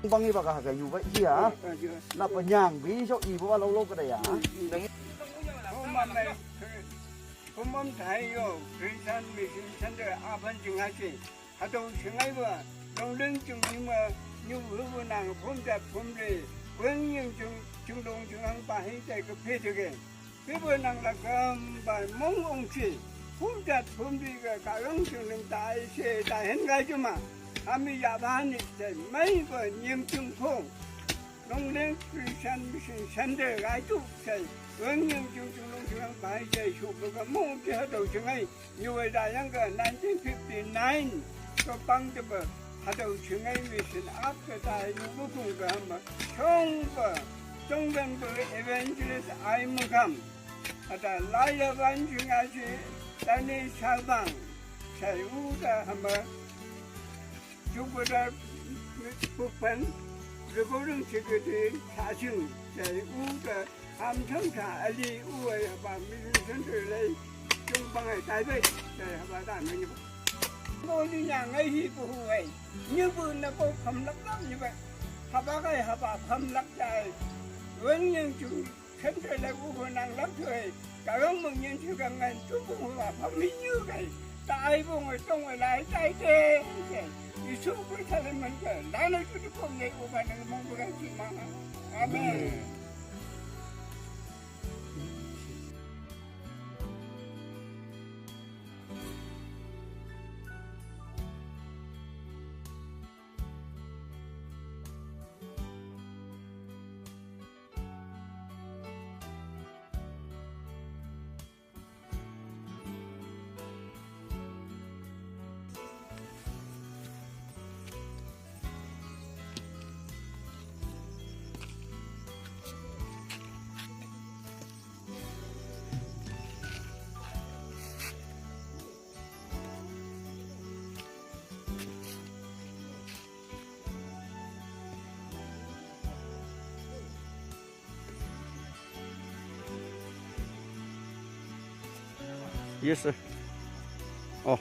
băng đi vào cả cái vậy gì hả? Là ở nhàng ví dụ gì bao lâu lâu cái này à? 봄봄 다이요 그리산 미신 산들 아픈 중하시 하도 중하이버 동릉 중이뭐 뉴후분랑 봄자 봄리 원영 중동 중앙 바해제 그 폐적에 그번랑라 금바 몽옹치 봄자 봄리가 가령 중릉 다이세 다hen가주마 아미 야반이 매버 님중풍 동릉 그리산 미신 산들 아주 원영 중앙 바이제 슈퍼가 몽피하도 중에 뉴에다양가 1959 그 방법을 하도 중에 미신 앞에다 누구군가 한번 총과 정변부 에벤젤리스 아이무감 하다 라이어반 중아시 단위 사방 자유다 한번 주보다 북한 그거는 지그들 사실 자유다 함청차 알리 우에 미신선들의 중방의 đại và đại như vậy. Ngôi như nhà ngay hi của huệ như vừa là cô thầm lắc lắm như vậy. Hà bác ơi hà bà thầm lắc dài vẫn nhân chúng thân trời là của huệ nàng lắc trời cả ông mừng nhân sự càng ngày chúng cũng là thầm mỹ như vậy. Tại vô người trong người lại tay đê thì xuống với thầy mình kể đã nói cho chúng không nghe của bà này mong của các chị mà. Amen. Yes sir. Oh.